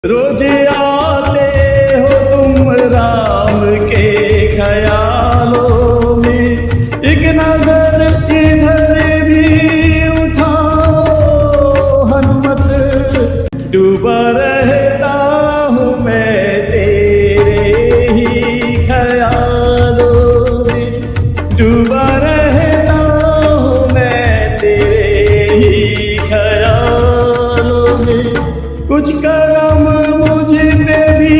रोज आते हो तुम राम के ख्यालों में, एक नजर इधर भी उठाओ हनुमत। डूबा रहता हूँ मैं तेरे ही ख्यालों में, डूबा रहता हूँ मैं तेरे ही ख्यालों में। कुछ करम मुझ पे भी